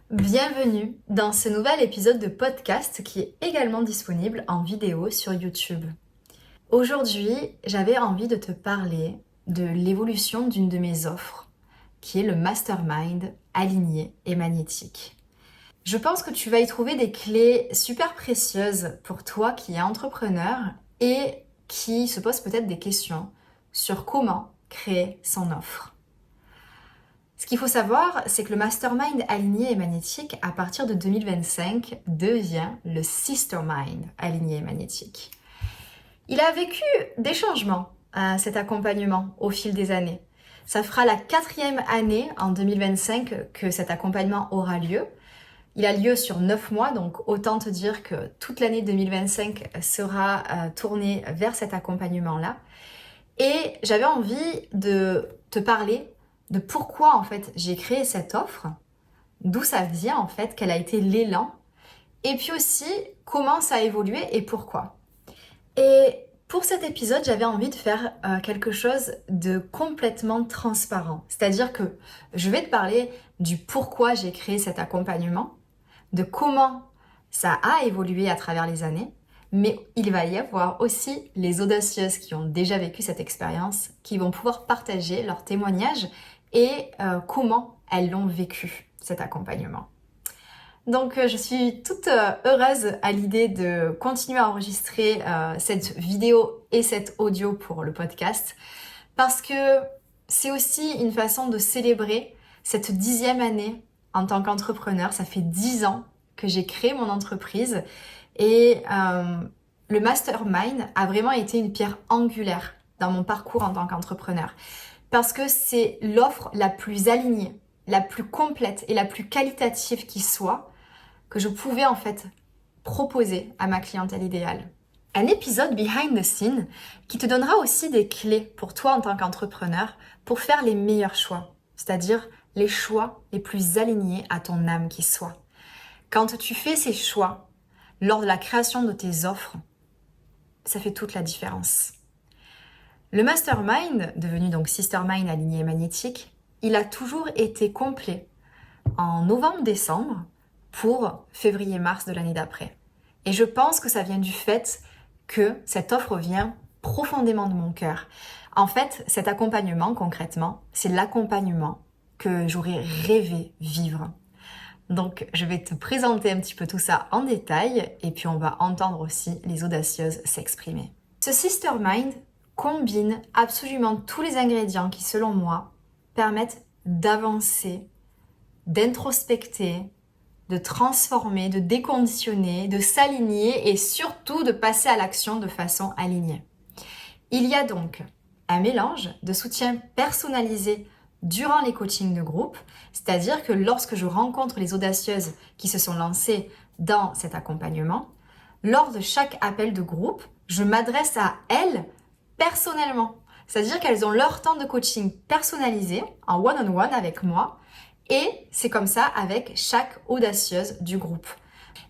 Bienvenue dans ce nouvel épisode de podcast qui est également disponible en vidéo sur YouTube. Aujourd'hui, j'avais envie de te parler de l'évolution d'une de mes offres, qui est le Mastermind aligné et magnétique. Je pense que tu vas y trouver des clés super précieuses pour toi qui es entrepreneur et qui se pose peut-être des questions sur comment créer son offre. Ce qu'il faut savoir, c'est que le Mastermind aligné et magnétique, à partir de 2025, devient le Sistermind aligné et magnétique. Il a vécu des changements, cet accompagnement, au fil des années. Ça fera la 4e année, en 2025, que cet accompagnement aura lieu. Il a lieu sur 9 mois, donc autant te dire que toute l'année 2025 sera tournée vers cet accompagnement-là. Et j'avais envie de te parler de pourquoi en fait j'ai créé cette offre, d'où ça vient en fait, quel a été l'élan, et puis aussi comment ça a évolué et pourquoi. Et pour cet épisode, j'avais envie de faire quelque chose de complètement transparent. C'est-à-dire que je vais te parler du pourquoi j'ai créé cet accompagnement, de comment ça a évolué à travers les années, mais il va y avoir aussi les audacieuses qui ont déjà vécu cette expérience, qui vont pouvoir partager leurs témoignages et comment elles l'ont vécu, cet accompagnement. Donc je suis toute heureuse à l'idée de continuer à enregistrer cette vidéo et cet audio pour le podcast, parce que c'est aussi une façon de célébrer cette 10e année en tant qu'entrepreneur. Ça fait 10 ans que j'ai créé mon entreprise et le Mastermind a vraiment été une pierre angulaire dans mon parcours en tant qu'entrepreneur. Parce que c'est l'offre la plus alignée, la plus complète et la plus qualitative qui soit que je pouvais en fait proposer à ma clientèle idéale. Un épisode behind the scene qui te donnera aussi des clés pour toi en tant qu'entrepreneur pour faire les meilleurs choix, c'est-à-dire les choix les plus alignés à ton âme qui soit. Quand tu fais ces choix lors de la création de tes offres, ça fait toute la différence. Le Mastermind, devenu donc Sistermind aligné et magnétique, il a toujours été complet en novembre-décembre pour février-mars de l'année d'après. Et je pense que ça vient du fait que cette offre vient profondément de mon cœur. En fait, cet accompagnement, concrètement, c'est l'accompagnement que j'aurais rêvé vivre. Donc, je vais te présenter un petit peu tout ça en détail et puis on va entendre aussi les audacieuses s'exprimer. Ce Sistermind combine absolument tous les ingrédients qui, selon moi, permettent d'avancer, d'introspecter, de transformer, de déconditionner, de s'aligner et surtout de passer à l'action de façon alignée. Il y a donc un mélange de soutien personnalisé durant les coachings de groupe, c'est-à-dire que lorsque je rencontre les audacieuses qui se sont lancées dans cet accompagnement, lors de chaque appel de groupe, je m'adresse à elles personnellement. C'est-à-dire qu'elles ont leur temps de coaching personnalisé en one-on-one avec moi et c'est comme ça avec chaque audacieuse du groupe.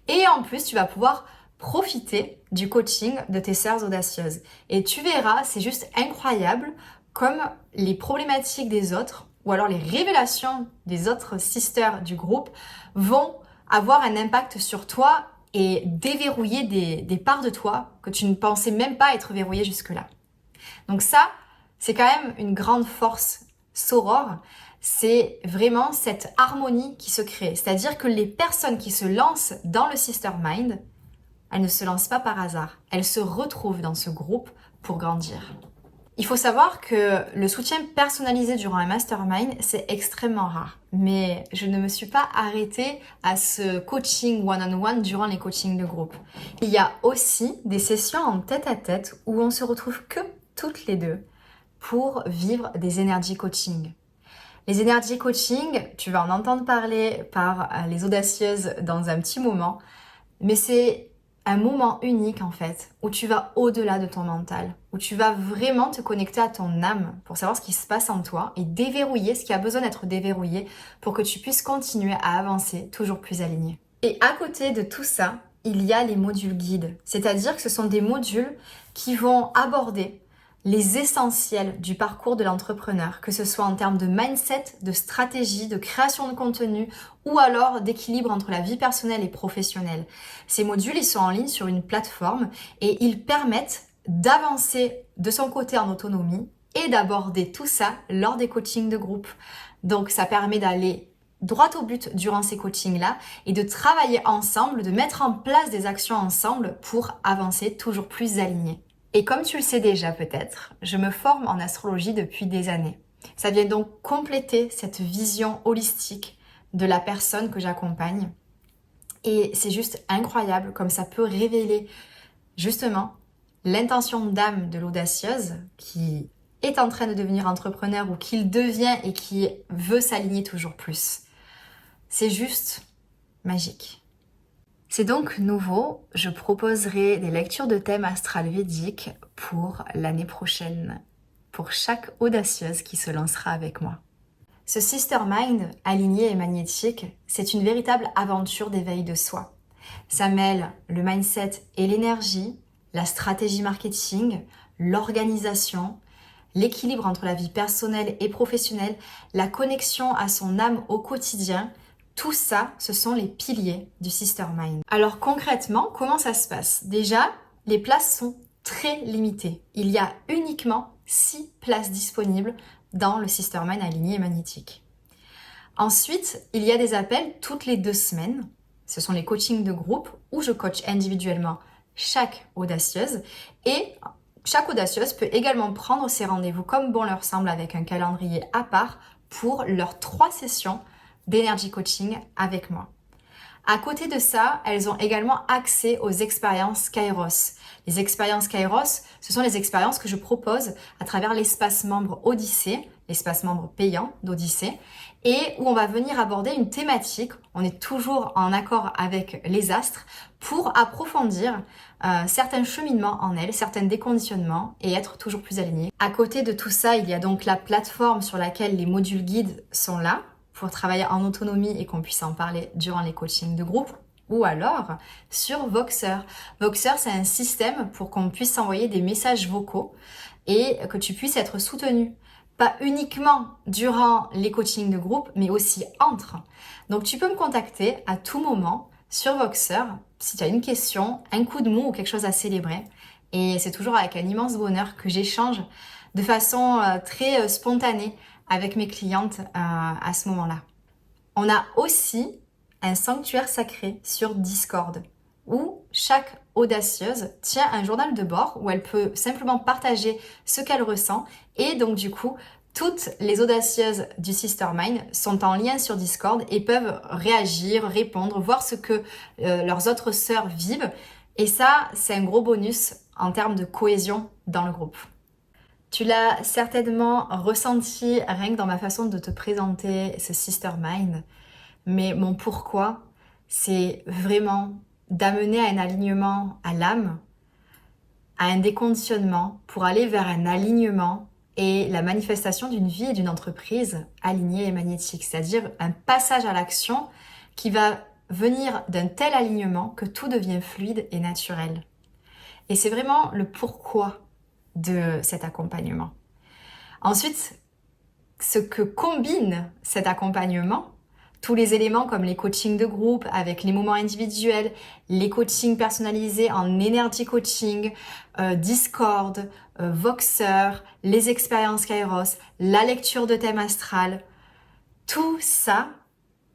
Et en plus, tu vas pouvoir profiter du coaching de tes sœurs audacieuses. Et tu verras, c'est juste incroyable comme les problématiques des autres ou alors les révélations des autres sisters du groupe vont avoir un impact sur toi et déverrouiller des parts de toi que tu ne pensais même pas être verrouillées jusque-là. Donc ça, c'est quand même une grande force soror. C'est vraiment cette harmonie qui se crée. C'est-à-dire que les personnes qui se lancent dans le Sistermind, elles ne se lancent pas par hasard. Elles se retrouvent dans ce groupe pour grandir. Il faut savoir que le soutien personnalisé durant un mastermind, c'est extrêmement rare. Mais je ne me suis pas arrêtée à ce coaching one-on-one durant les coachings de groupe. Il y a aussi des sessions en tête-à-tête où on se retrouve que toutes les deux pour vivre des énergies coaching. Les énergies coaching, tu vas en entendre parler par les audacieuses dans un petit moment, mais c'est un moment unique en fait, où tu vas au-delà de ton mental, où tu vas vraiment te connecter à ton âme pour savoir ce qui se passe en toi et déverrouiller ce qui a besoin d'être déverrouillé pour que tu puisses continuer à avancer toujours plus aligné. Et à côté de tout ça, il y a les modules guides, c'est-à-dire que ce sont des modules qui vont aborder les essentiels du parcours de l'entrepreneur, que ce soit en termes de mindset, de stratégie, de création de contenu ou alors d'équilibre entre la vie personnelle et professionnelle. Ces modules, ils sont en ligne sur une plateforme et ils permettent d'avancer de son côté en autonomie et d'aborder tout ça lors des coachings de groupe. Donc ça permet d'aller droit au but durant ces coachings-là et de travailler ensemble, de mettre en place des actions ensemble pour avancer toujours plus alignés. Et comme tu le sais déjà peut-être, je me forme en astrologie depuis des années. Ça vient donc compléter cette vision holistique de la personne que j'accompagne. Et c'est juste incroyable comme ça peut révéler justement l'intention d'âme de l'audacieuse qui est en train de devenir entrepreneur ou qu'il devient et qui veut s'aligner toujours plus. C'est juste magique. C'est donc nouveau, je proposerai des lectures de thèmes astral védiques pour l'année prochaine, pour chaque audacieuse qui se lancera avec moi. Ce Sister Mind aligné et magnétique, c'est une véritable aventure d'éveil de soi. Ça mêle le mindset et l'énergie, la stratégie marketing, l'organisation, l'équilibre entre la vie personnelle et professionnelle, la connexion à son âme au quotidien. Tout ça, ce sont les piliers du Sister Mind. Alors concrètement, comment ça se passe? Déjà, les places sont très limitées. Il y a uniquement 6 places disponibles dans le Sister Mind aligné et magnétique. Ensuite, il y a des appels toutes les 2 semaines. Ce sont les coachings de groupe où je coach individuellement chaque audacieuse et chaque audacieuse peut également prendre ses rendez-vous comme bon leur semble avec un calendrier à part pour leurs 3 sessions d'énergie coaching avec moi. À côté de ça, elles ont également accès aux expériences Kairos. Les expériences Kairos, ce sont les expériences que je propose à travers l'espace membre Odyssée, l'espace membre payant d'Odyssée, et où on va venir aborder une thématique, on est toujours en accord avec les astres, pour approfondir certains cheminements en elles, certains déconditionnements et être toujours plus alignés. À côté de tout ça, il y a donc la plateforme sur laquelle les modules guides sont là, pour travailler en autonomie et qu'on puisse en parler durant les coachings de groupe, ou alors sur Voxer. Voxer, c'est un système pour qu'on puisse s'envoyer des messages vocaux et que tu puisses être soutenu. Pas uniquement durant les coachings de groupe, mais aussi entre. Donc tu peux me contacter à tout moment sur Voxer si tu as une question, un coup de mou ou quelque chose à célébrer. Et c'est toujours avec un immense bonheur que j'échange de façon très spontanée avec mes clientes à ce moment-là. On a aussi un sanctuaire sacré sur Discord où chaque audacieuse tient un journal de bord où elle peut simplement partager ce qu'elle ressent et donc du coup toutes les audacieuses du Sister Mind sont en lien sur Discord et peuvent réagir, répondre, voir ce que leurs autres sœurs vivent et ça c'est un gros bonus en termes de cohésion dans le groupe. Tu l'as certainement ressenti rien que dans ma façon de te présenter ce Sister Mind, mais mon pourquoi, c'est vraiment d'amener à un alignement à l'âme, à un déconditionnement pour aller vers un alignement et la manifestation d'une vie et d'une entreprise alignée et magnétique, c'est-à-dire un passage à l'action qui va venir d'un tel alignement que tout devient fluide et naturel. Et c'est vraiment le pourquoi de cet accompagnement. Ensuite, ce que combine cet accompagnement, tous les éléments comme les coachings de groupe avec les moments individuels, les coachings personnalisés en énergie coaching, Discord, Voxer, les expériences Kairos, la lecture de thème astral, tout ça,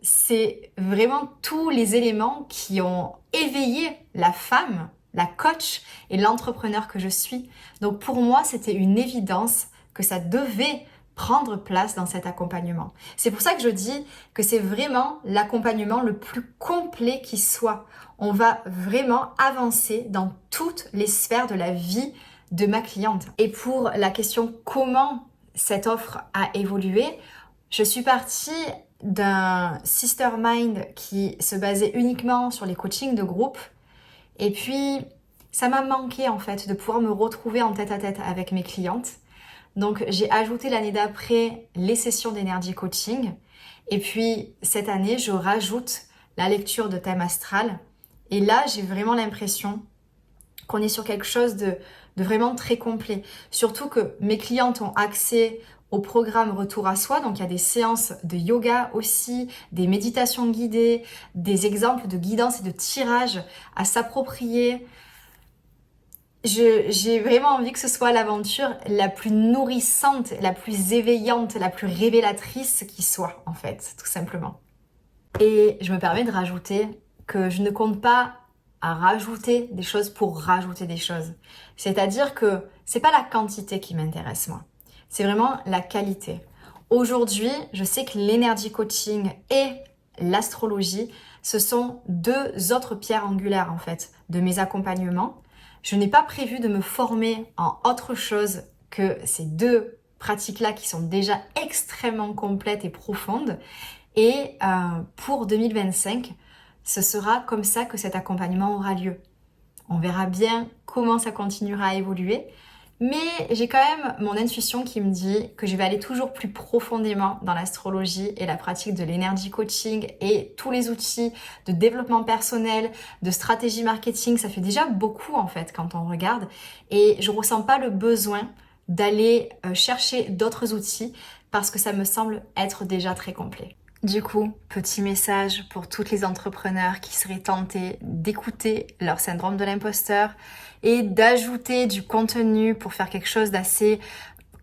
c'est vraiment tous les éléments qui ont éveillé la femme, la coach et l'entrepreneur que je suis. Donc pour moi, c'était une évidence que ça devait prendre place dans cet accompagnement. C'est pour ça que je dis que c'est vraiment l'accompagnement le plus complet qui soit. On va vraiment avancer dans toutes les sphères de la vie de ma cliente. Et pour la question comment cette offre a évolué, je suis partie d'un Sister Mind qui se basait uniquement sur les coachings de groupe. Et puis, ça m'a manqué en fait de pouvoir me retrouver en tête-à-tête avec mes clientes. Donc, j'ai ajouté l'année d'après les sessions d'énergie coaching. Et puis, cette année, je rajoute la lecture de thème astral. Et là, j'ai vraiment l'impression qu'on est sur quelque chose de vraiment très complet. Surtout que mes clientes ont accès au programme Retour à soi, donc il y a des séances de yoga aussi, des méditations guidées, des exemples de guidance et de tirage à s'approprier. J'ai vraiment envie que ce soit l'aventure la plus nourrissante, la plus éveillante, la plus révélatrice qui soit, en fait, tout simplement. Et je me permets de rajouter que je ne compte pas à rajouter des choses pour rajouter des choses. C'est-à-dire que c'est pas la quantité qui m'intéresse, moi. C'est vraiment la qualité. Aujourd'hui, je sais que l'énergie coaching et l'astrologie, ce sont deux autres pierres angulaires, en fait, de mes accompagnements. Je n'ai pas prévu de me former en autre chose que ces deux pratiques-là qui sont déjà extrêmement complètes et profondes. Et pour 2025, ce sera comme ça que cet accompagnement aura lieu. On verra bien comment ça continuera à évoluer, mais j'ai quand même mon intuition qui me dit que je vais aller toujours plus profondément dans l'astrologie et la pratique de l'énergie coaching et tous les outils de développement personnel, de stratégie marketing. Ça fait déjà beaucoup en fait quand on regarde, et je ressens pas le besoin d'aller chercher d'autres outils parce que ça me semble être déjà très complet. Du coup, petit message pour toutes les entrepreneurs qui seraient tentés d'écouter leur syndrome de l'imposteur et d'ajouter du contenu pour faire quelque chose d'assez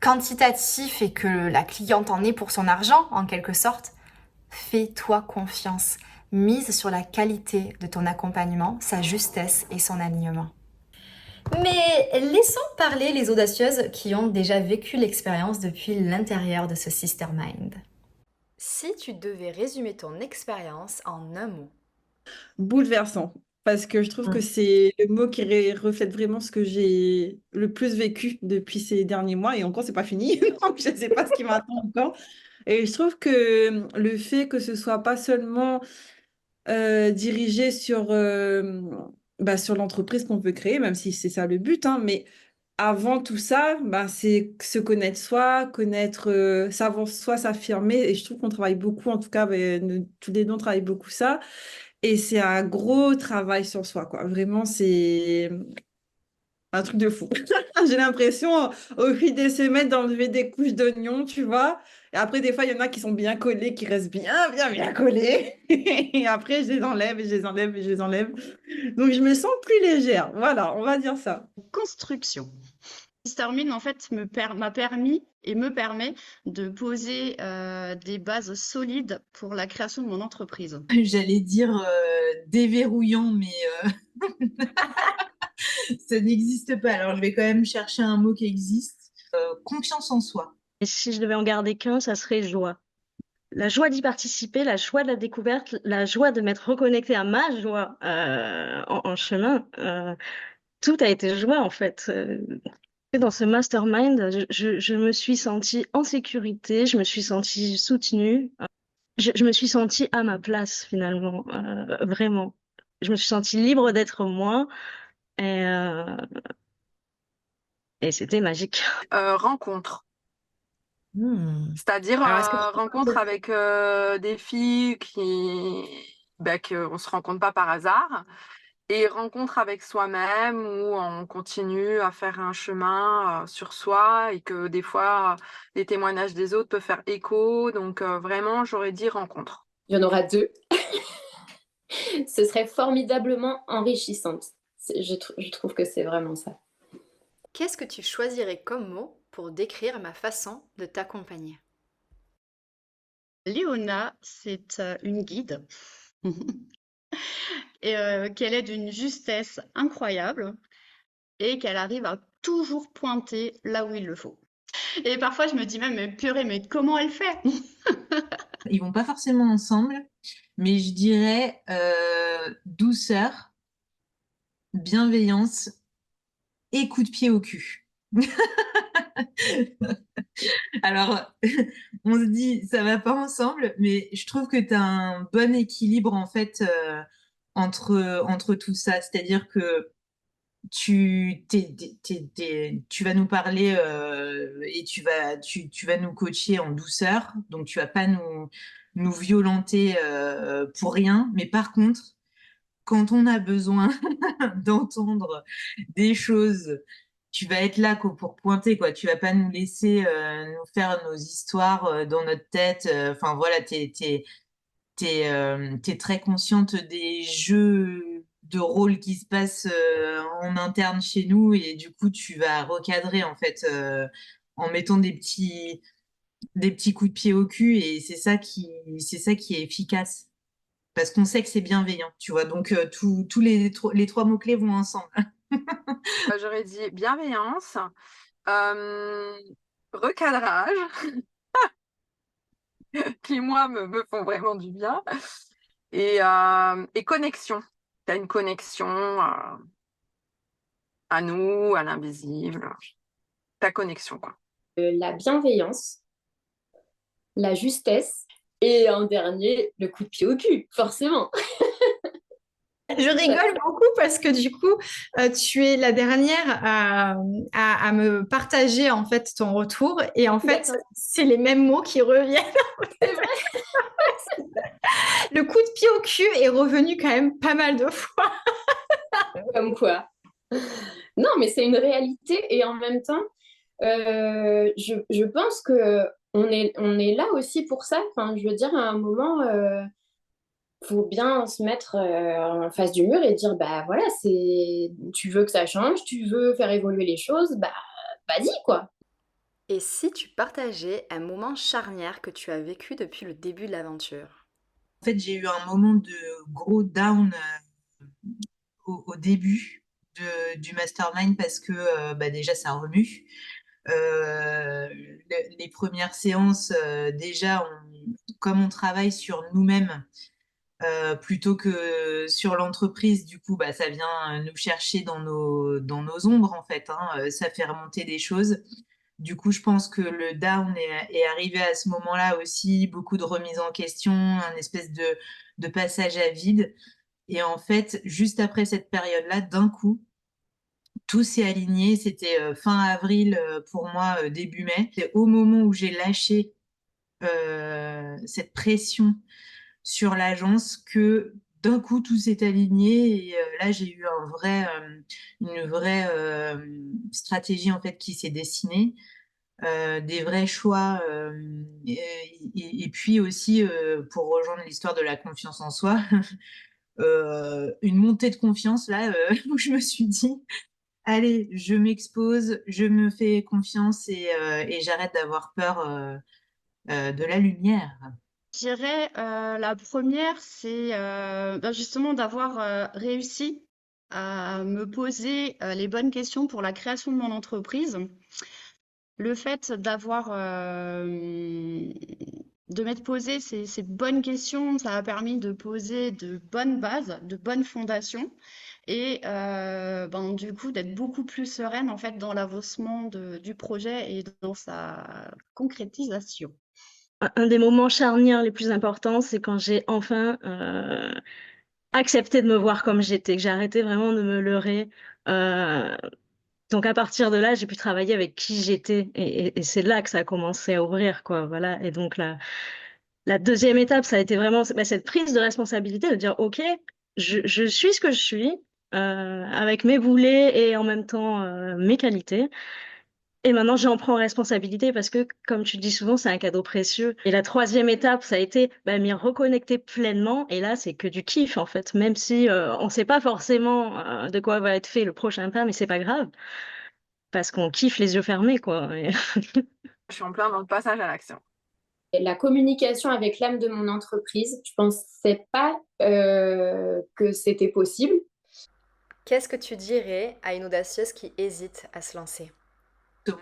quantitatif et que la cliente en ait pour son argent, en quelque sorte. Fais-toi confiance. Mise sur la qualité de ton accompagnement, sa justesse et son alignement. Mais laissons parler les audacieuses qui ont déjà vécu l'expérience depuis l'intérieur de ce Sistermind. Si tu devais résumer ton expérience en un mot. Bouleversant. Parce que je trouve que c'est le mot qui reflète vraiment ce que j'ai le plus vécu depuis ces derniers mois. Et encore, c'est pas fini. Donc, je ne sais pas ce qui m'attend encore. Et je trouve que le fait que ce soit pas seulement dirigé sur l'entreprise qu'on peut créer, même si c'est ça le but, hein, mais avant tout ça, bah, c'est se connaître soi, connaître, savoir soi, s'affirmer. Et je trouve qu'on travaille beaucoup, en tout cas, tous les deux, on travaille beaucoup ça. Et c'est un gros travail sur soi, quoi. Vraiment, c'est un truc de fou. J'ai l'impression, au fil des semaines, d'enlever des couches d'oignons, tu vois. Et après, des fois, il y en a qui sont bien collés, qui restent bien, bien, bien collés. Et après, je les enlève et je les enlève et je les enlève. Donc, je me sens plus légère. Voilà, on va dire ça. Construction. Starmin, en fait, m'a permis et me permet de poser des bases solides pour la création de mon entreprise. J'allais dire déverrouillant, mais ça n'existe pas. Alors, je vais quand même chercher un mot qui existe. Confiance en soi. Et si je devais en garder qu'un, ça serait joie. La joie d'y participer, la joie de la découverte, la joie de m'être reconnectée à ma joie en chemin. Tout a été joie, en fait. Dans ce mastermind, je me suis sentie en sécurité, je me suis sentie soutenue, je me suis sentie à ma place, finalement, vraiment. Je me suis sentie libre d'être moi, et, et c'était magique. Rencontre. C'est-à-dire Alors, est-ce que tu rencontre avec des filles qu'on se rencontre pas par hasard, et rencontre avec soi-même où on continue à faire un chemin sur soi, et que des fois les témoignages des autres peuvent faire écho. Donc vraiment, j'aurais dit rencontre. Il y en aura deux. Ce serait formidablement enrichissante. Je trouve que c'est vraiment ça. Qu'est-ce que tu choisirais comme mot pour décrire ma façon de t'accompagner? Léona, c'est une guide et qu'elle est d'une justesse incroyable et qu'elle arrive à toujours pointer là où il le faut. Et parfois, je me dis même, mais purée, mais comment elle fait? Ils vont pas forcément ensemble, mais je dirais douceur, bienveillance et coup de pied au cul. Alors, on se dit, ça va pas ensemble, mais je trouve que tu as un bon équilibre en fait entre tout ça. C'est-à-dire que tu vas nous parler et tu vas nous coacher en douceur, donc tu vas pas nous violenter pour rien. Mais par contre, quand on a besoin d'entendre des choses tu vas être là quoi, pour pointer, quoi. Tu vas pas nous laisser nous faire nos histoires dans notre tête. Enfin, voilà, t'es très consciente des jeux de rôle qui se passent en interne chez nous et du coup, tu vas recadrer en fait en mettant des petits coups de pied au cul et c'est ça qui est efficace parce qu'on sait que c'est bienveillant, tu vois. Donc, tous les trois mots-clés vont ensemble. J'aurais dit bienveillance, euh, recadrage, qui moi me font vraiment du bien, et connexion. Tu as une connexion à nous, à l'invisible, ta connexion, quoi. La bienveillance, la justesse et un dernier, le coup de pied au cul, forcément. Je rigole beaucoup parce que du coup, tu es la dernière à me partager en fait ton retour et en fait, D'accord. c'est les mêmes mots qui reviennent. C'est vrai. Le coup de pied au cul est revenu quand même pas mal de fois. Comme quoi. Non, mais c'est une réalité et en même temps, je pense que on est là aussi pour ça. Enfin, je veux dire, à un moment, faut bien se mettre en face du mur et dire, bah voilà, tu veux que ça change, tu veux faire évoluer les choses, bah vas-y, quoi. Et si tu partageais un moment charnière que tu as vécu depuis le début de l'aventure? En fait, j'ai eu un moment de gros down au début du mastermind parce que bah, déjà, ça remue. Les premières séances, déjà, comme on travaille sur nous-mêmes plutôt que sur l'entreprise, du coup, bah, ça vient nous chercher dans nos ombres, en fait, hein. Ça fait remonter des choses. Du coup, je pense que le down est arrivé à ce moment-là aussi, beaucoup de remise en question, un espèce de passage à vide. Et en fait, juste après cette période-là, d'un coup, tout s'est aligné. C'était fin avril pour moi, début mai. C'est au moment où j'ai lâché cette pression sur l'agence que d'un coup tout s'est aligné et là j'ai eu une vraie stratégie en fait qui s'est dessinée, des vrais choix et puis aussi pour rejoindre l'histoire de la confiance en soi, une montée de confiance là où je me suis dit allez, je m'expose, je me fais confiance et j'arrête d'avoir peur de la lumière. Je dirais, la première, c'est ben, justement d'avoir réussi à me poser les bonnes questions pour la création de mon entreprise. Le fait de m'être posé ces bonnes questions, ça a permis de poser de bonnes bases, de bonnes fondations et ben, du coup d'être beaucoup plus sereine en fait dans l'avancement du projet et dans sa concrétisation. Un des moments charnières les plus importants, c'est quand j'ai enfin accepté de me voir comme j'étais, que j'ai arrêté vraiment de me leurrer. Euh, donc à partir de là, j'ai pu travailler avec qui j'étais et c'est là que ça a commencé à ouvrir, quoi. Voilà. Et donc la deuxième étape, ça a été vraiment bah, cette prise de responsabilité, de dire, OK, je suis ce que je suis, avec mes boulets et en même temps mes qualités. Et maintenant, j'en prends responsabilité parce que, comme tu dis souvent, c'est un cadeau précieux. Et la troisième étape, ça a été bah, m'y reconnecter pleinement. Et là, c'est que du kiff, en fait. Même si on ne sait pas forcément de quoi va être fait le prochain pas, mais c'est pas grave. Parce qu'on kiffe les yeux fermés, quoi. Et Je suis en plein dans le passage à l'action. Et la communication avec l'âme de mon entreprise, je pensais pas que c'était possible. Qu'est-ce que tu dirais à une audacieuse qui hésite à se lancer?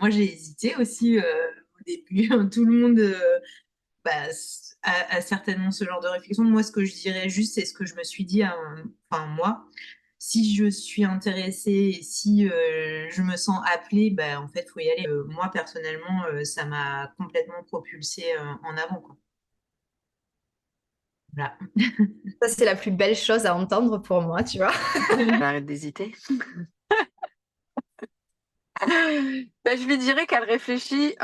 Moi, j'ai hésité aussi au début. Tout le monde bah, a certainement ce genre de réflexion. Moi, ce que je dirais juste, c'est ce que je me suis dit, enfin, moi, si je suis intéressée et si je me sens appelée, bah, en fait, il faut y aller. Moi, personnellement, ça m'a complètement propulsée en avant, quoi. Voilà. Ça, c'est la plus belle chose à entendre pour moi, tu vois. Arrête d'hésiter. Ben, je lui dirais qu'elle réfléchit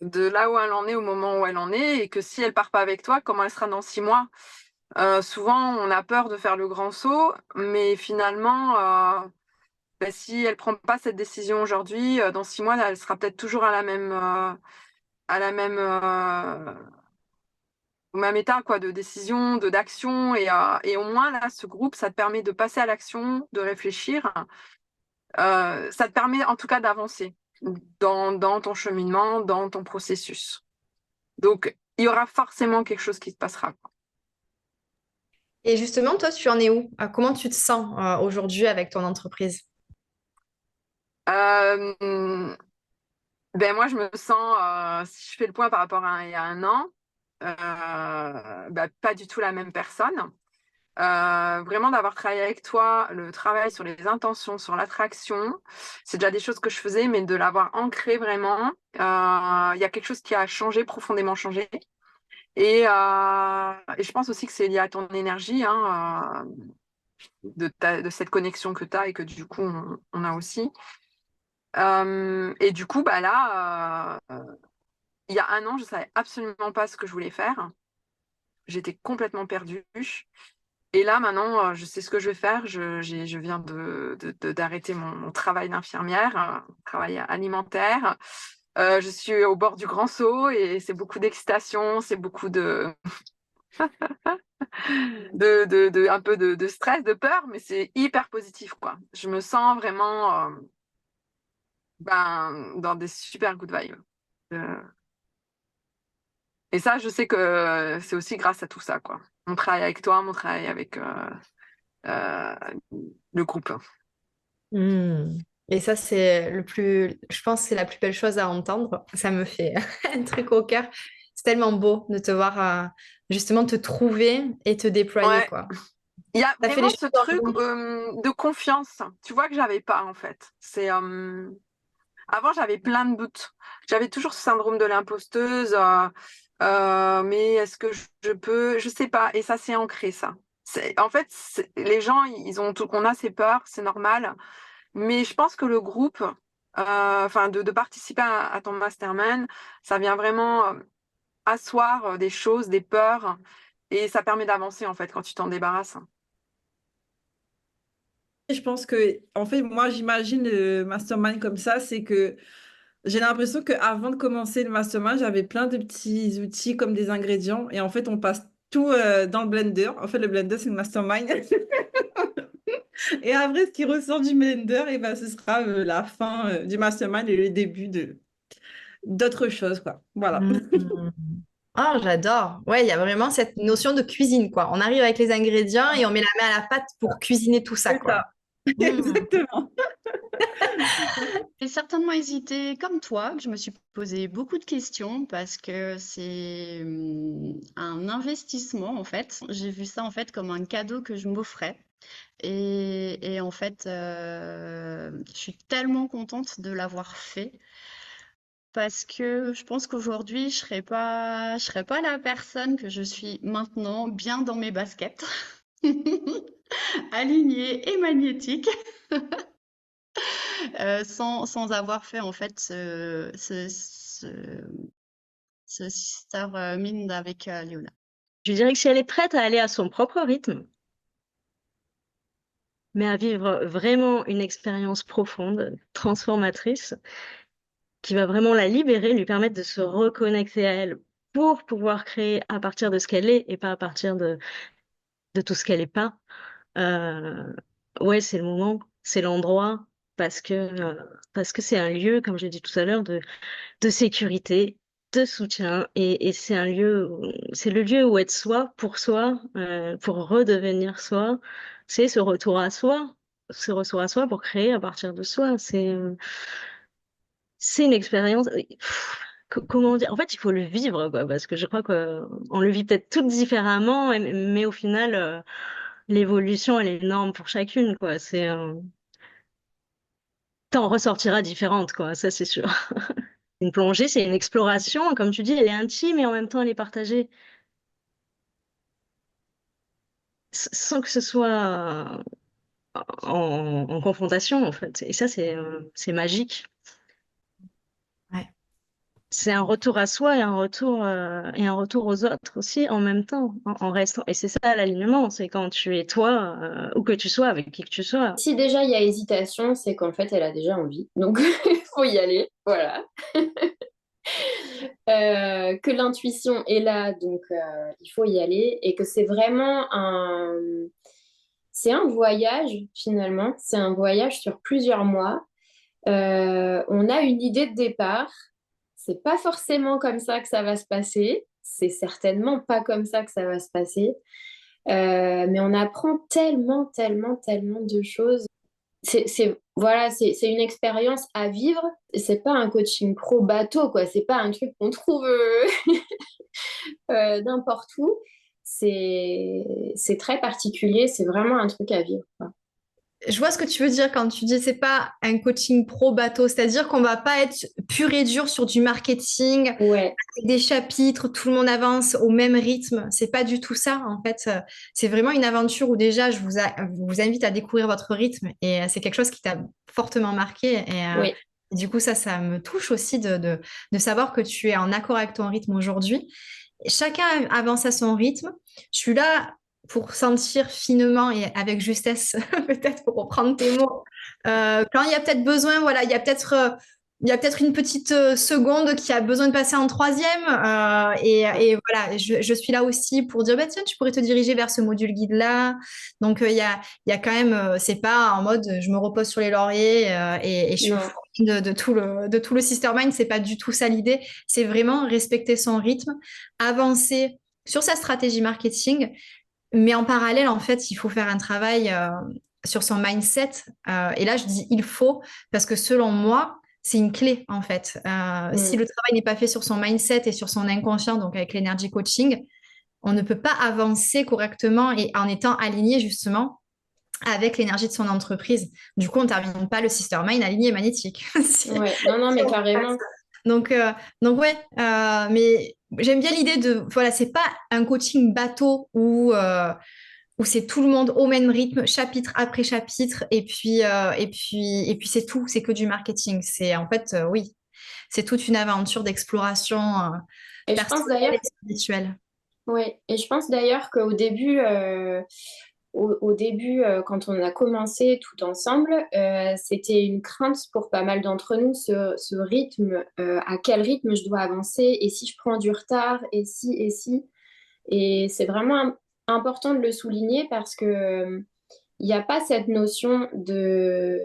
de là où elle en est au moment où elle en est et que si elle part pas avec toi, comment elle sera dans 6 mois. Souvent, on a peur de faire le grand saut, mais finalement, bah, si elle prend pas cette décision aujourd'hui, dans 6 mois, elle sera peut-être toujours à la même, au même état quoi, de décision, d'action. Et au moins, là, ce groupe, ça te permet de passer à l'action, de réfléchir. Ça te permet en tout cas d'avancer dans ton cheminement, dans ton processus. Donc, il y aura forcément quelque chose qui se passera. Et justement, toi, tu en es où? Comment tu te sens aujourd'hui avec ton entreprise? Euh, Ben moi, je me sens, si je fais le point par rapport à il y a un an, pas du tout la même personne. Vraiment d'avoir travaillé avec toi, le travail sur les intentions, sur l'attraction, c'est déjà des choses que je faisais, mais de l'avoir ancré vraiment, il y a quelque chose qui a changé, profondément changé. Et je pense aussi que c'est lié à ton énergie, hein, de cette connexion que tu as et que du coup, on a aussi. Et du coup, bah là, il y a un an, je savais absolument pas ce que je voulais faire. J'étais complètement perdue. Et là, maintenant, je sais ce que je vais faire. Je viens d'arrêter mon travail d'infirmière, travail alimentaire. Je suis au bord du grand saut et c'est beaucoup d'excitation, c'est beaucoup un peu de stress, de peur, mais c'est hyper positif, quoi. Je me sens vraiment dans des super good vibes. Euh, Et ça, je sais que c'est aussi grâce à tout ça, quoi. Mon travail avec toi, mon travail avec euh, le groupe. Hmm. Et ça, c'est le plus, je pense que c'est la plus belle chose à entendre. Ça me fait un truc au cœur. C'est tellement beau de te voir justement te trouver et te déployer, Ouais, quoi. il y a Ça fait les vraiment choses ce dans truc le bon. de confiance, tu vois, que j'avais pas en fait. Avant, j'avais plein de doutes. J'avais toujours ce syndrome de l'imposteuse. Mais est-ce que je peux? Je sais pas. Et ça, c'est ancré, ça. En fait, les gens, ils ont tout, on a ces peurs, c'est normal. Mais je pense que le groupe, enfin, de participer à ton mastermind, ça vient vraiment asseoir des choses, des peurs, et ça permet d'avancer en fait quand tu t'en débarrasses. Je pense que, en fait, moi, j'imagine le mastermind comme ça, c'est que j'ai l'impression qu'avant de commencer le mastermind, j'avais plein de petits outils comme des ingrédients. Et en fait, on passe tout dans le blender. En fait, le blender, c'est le mastermind. Et après, ce qui ressort du blender, et ben, ce sera la fin du mastermind et le début de d'autres choses, quoi. Voilà. Hmm. Ah, j'adore. Ouais, il y a vraiment cette notion de cuisine, quoi. On arrive avec les ingrédients et on met la main à la pâte pour cuisiner tout ça, C'est quoi. ça. Hmm. Exactement. J'ai certainement hésité comme toi, que je me suis posé beaucoup de questions parce que c'est un investissement en fait. J'ai vu ça en fait comme un cadeau que je m'offrais. Et en fait, je suis tellement contente de l'avoir fait parce que je pense qu'aujourd'hui, je serais pas la personne que je suis maintenant, bien dans mes baskets, alignée et magnétique. Sans avoir fait en fait ce sister mind avec Léona. Je dirais que si elle est prête à aller à son propre rythme, mais à vivre vraiment une expérience profonde, transformatrice, qui va vraiment la libérer, lui permettre de se reconnecter à elle pour pouvoir créer à partir de ce qu'elle est et pas à partir de tout ce qu'elle n'est pas. Euh, ouais, c'est le moment, c'est l'endroit, parce que c'est un lieu, comme j'ai dit tout à l'heure, de sécurité, de soutien, et c'est un lieu, c'est le lieu où être soi, pour redevenir soi, c'est ce retour à soi pour créer à partir de soi. C'est une expérience. Comment dire? En fait, il faut le vivre, quoi, parce que je crois qu'on le vit peut-être toutes différemment, mais au final, l'évolution, elle est énorme pour chacune, quoi. T'en ressortiras différente, quoi, ça c'est sûr. Une plongée, c'est une exploration, comme tu dis, elle est intime et en même temps elle est partagée, sans que ce soit en confrontation, en fait. Et ça, c'est magique. Ouais. c'est un retour à soi et un retour aux autres aussi en même temps, en restant. Et c'est ça l'alignement, c'est quand tu es toi, où que tu sois, avec qui que tu sois. Si déjà il y a hésitation, c'est qu'en fait elle a déjà envie. Donc il faut y aller, voilà. Que l'intuition est là, donc il faut y aller. Et que c'est un voyage finalement. C'est un voyage sur plusieurs mois. On a une idée de départ. C'est pas forcément comme ça que ça va se passer. C'est certainement pas comme ça que ça va se passer. Mais on apprend tellement, tellement, tellement de choses. Voilà, c'est une expérience à vivre. C'est pas un coaching pro bateau, quoi. C'est pas un truc qu'on trouve n'importe où. C'est très particulier. C'est vraiment un truc à vivre, quoi. Je vois ce que tu veux dire quand tu dis c'est pas un coaching pro bateau, c'est-à-dire qu'on va pas être pur et dur sur du marketing, Ouais, avec des chapitres, tout le monde avance au même rythme. C'est pas du tout ça en fait. C'est vraiment une aventure où déjà vous invite à découvrir votre rythme et c'est quelque chose qui t'a fortement marqué oui. du coup ça me touche aussi de savoir que tu es en accord avec ton rythme aujourd'hui. Chacun avance à son rythme. Je suis là pour sentir finement et avec justesse, peut-être pour reprendre tes mots, quand il y a peut-être besoin, voilà, il y a peut-être une petite seconde qui a besoin de passer en troisième. Et voilà, je suis là aussi pour dire, bah, tiens, tu pourrais te diriger vers ce module guide-là. Donc, il y a quand même, c'est pas en mode je me repose sur les lauriers et je suis Non. fou de tout le Sister Mind. C'est pas du tout ça l'idée. C'est vraiment respecter son rythme, avancer sur sa stratégie marketing. Mais en parallèle, en fait, il faut faire un travail sur son mindset. Et là, je dis il faut, parce que selon moi, c'est une clé, en fait. Si Mm. le travail n'est pas fait sur son mindset et sur son inconscient, donc avec l'énergie coaching, on ne peut pas avancer correctement et en étant aligné, justement, avec l'énergie de son entreprise. Du coup, on ne termine pas le Sister Mind aligné et magnétique. Ouais, non, non, mais carrément. Donc, euh, donc ouais, mais j'aime bien l'idée de, voilà, c'est pas un coaching bateau où c'est tout le monde au même rythme, chapitre après chapitre, et puis c'est tout, c'est que du marketing. C'est en fait, oui, c'est toute une aventure d'exploration Et je pense personnelle d'ailleurs, et spirituelle. ouais, et je pense d'ailleurs qu'au début, au début, quand on a commencé tout ensemble, c'était une crainte pour pas mal d'entre nous, ce rythme, à quel rythme je dois avancer, et si je prends du retard, et si, et si. Et c'est vraiment important de le souligner parce que il n'y a pas cette notion de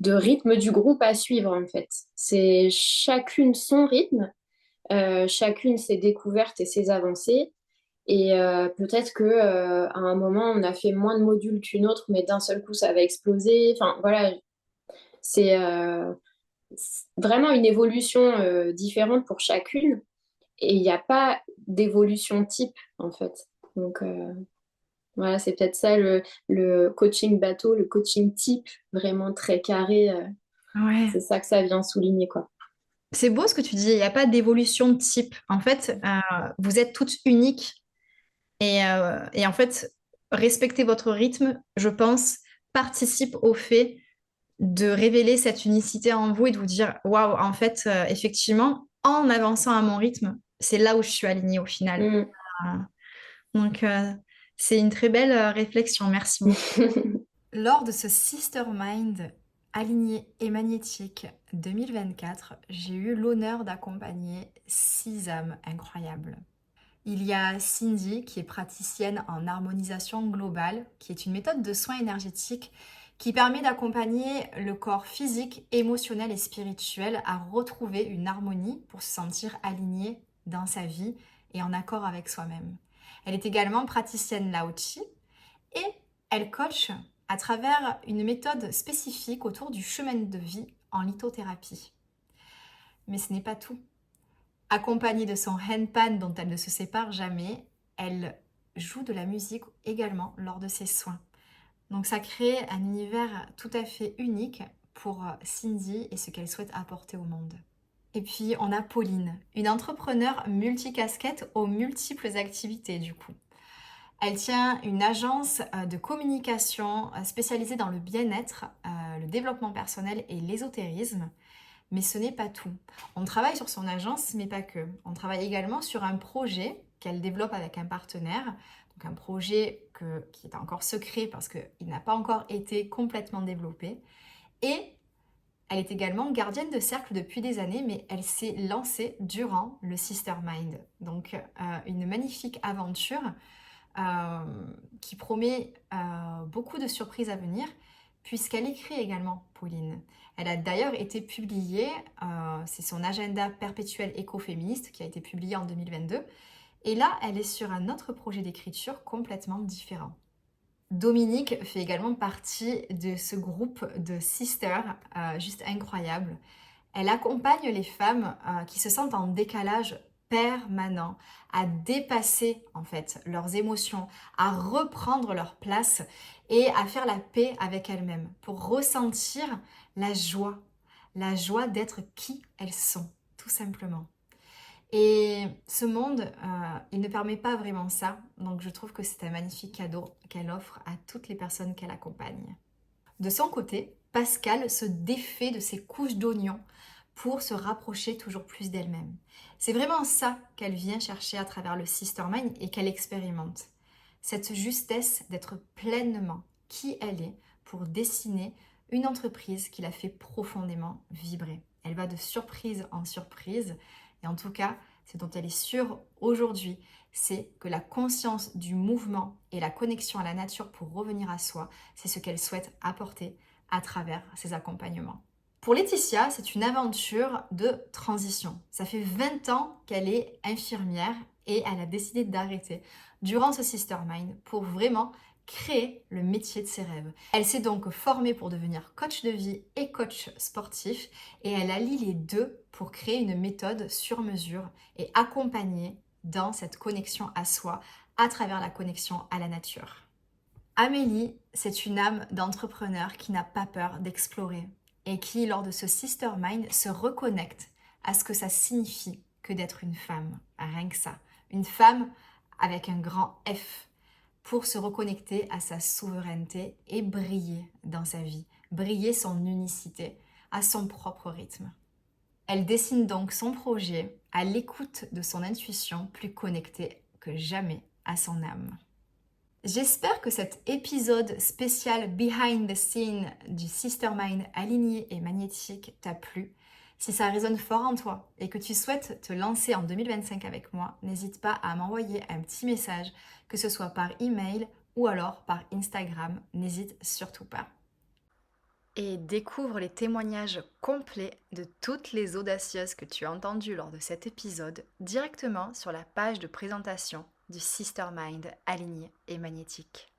rythme du groupe à suivre, en fait. C'est chacune son rythme, chacune ses découvertes et ses avancées. Et peut-être que à un moment, on a fait moins de modules qu'une autre, mais d'un seul coup, ça va exploser. Enfin, voilà, c'est vraiment une évolution différente pour chacune. Et il n'y a pas d'évolution type, en fait. Donc, voilà, c'est peut-être ça le coaching bateau, le coaching type, vraiment très carré. Ouais. C'est ça que ça vient souligner, quoi. C'est beau ce que tu dis, il n'y a pas d'évolution de type. En fait, vous êtes toutes uniques et en fait, respecter votre rythme, je pense, participe au fait de révéler cette unicité en vous et de vous dire, waouh, en fait, effectivement, en avançant à mon rythme, c'est là où je suis alignée au final. Mm. Euh, donc, c'est une très belle réflexion. Merci beaucoup. Lors de ce Sister Mind aligné et magnétique 2024, j'ai eu l'honneur d'accompagner 6 âmes incroyables. Il y a Cindy, qui est praticienne en harmonisation globale, qui est une méthode de soins énergétiques qui permet d'accompagner le corps physique, émotionnel et spirituel à retrouver une harmonie pour se sentir aligné dans sa vie et en accord avec soi-même. Elle est également praticienne Lao Chi et elle coach à travers une méthode spécifique autour du chemin de vie en lithothérapie. Mais ce n'est pas tout. Accompagnée de son handpan dont elle ne se sépare jamais, elle joue de la musique également lors de ses soins. Donc ça crée un univers tout à fait unique pour Cindy et ce qu'elle souhaite apporter au monde. Et puis on a Pauline, une entrepreneure multicasquette aux multiples activités du coup. Elle tient une agence de communication spécialisée dans le bien-être, le développement personnel et l'ésotérisme. Mais ce n'est pas tout. On travaille sur son agence, mais pas que. On travaille également sur un projet qu'elle développe avec un partenaire. Donc un projet qui est encore secret parce qu'il n'a pas encore été complètement développé. Et elle est également gardienne de cercle depuis des années, mais elle s'est lancée durant le Sistermind. Donc une magnifique aventure qui promet beaucoup de surprises à venir, puisqu'elle écrit également, Pauline. Elle a d'ailleurs été publiée, c'est son agenda perpétuel écoféministe qui a été publié en 2022. Et là, elle est sur un autre projet d'écriture complètement différent. Dominique fait également partie de ce groupe de sisters juste incroyable. Elle accompagne les femmes qui se sentent en décalage permanent à dépasser en fait leurs émotions, à reprendre leur place et à faire la paix avec elles-mêmes pour ressentir la joie d'être qui elles sont, tout simplement. Et ce monde, il ne permet pas vraiment ça, donc je trouve que c'est un magnifique cadeau qu'elle offre à toutes les personnes qu'elle accompagne. De son côté, Pascal se défait de ses couches d'oignons pour se rapprocher toujours plus d'elle-même. C'est vraiment ça qu'elle vient chercher à travers le Sistermind et qu'elle expérimente. Cette justesse d'être pleinement qui elle est pour dessiner une entreprise qui la fait profondément vibrer. Elle va de surprise en surprise et en tout cas, ce dont elle est sûre aujourd'hui, c'est que la conscience du mouvement et la connexion à la nature pour revenir à soi, c'est ce qu'elle souhaite apporter à travers ses accompagnements. Pour Laetitia, c'est une aventure de transition. Ça fait 20 ans qu'elle est infirmière et elle a décidé d'arrêter durant ce Sistermind pour vraiment créer le métier de ses rêves. Elle s'est donc formée pour devenir coach de vie et coach sportif et elle allie les deux pour créer une méthode sur mesure et accompagner dans cette connexion à soi à travers la connexion à la nature. Amélie, c'est une âme d'entrepreneur qui n'a pas peur d'explorer et qui, lors de ce Sistermind, se reconnecte à ce que ça signifie que d'être une femme, rien que ça. Une femme avec un grand F, pour se reconnecter à sa souveraineté et briller dans sa vie, briller son unicité à son propre rythme. Elle dessine donc son projet à l'écoute de son intuition, plus connectée que jamais à son âme. J'espère que cet épisode spécial Behind the Scene du Sistermind aligné et magnétique t'a plu. Si ça résonne fort en toi et que tu souhaites te lancer en 2025 avec moi, n'hésite pas à m'envoyer un petit message, que ce soit par email ou alors par Instagram, n'hésite surtout pas. Et découvre les témoignages complets de toutes les audacieuses que tu as entendues lors de cet épisode directement sur la page de présentation du Sistermind aligné et magnétique.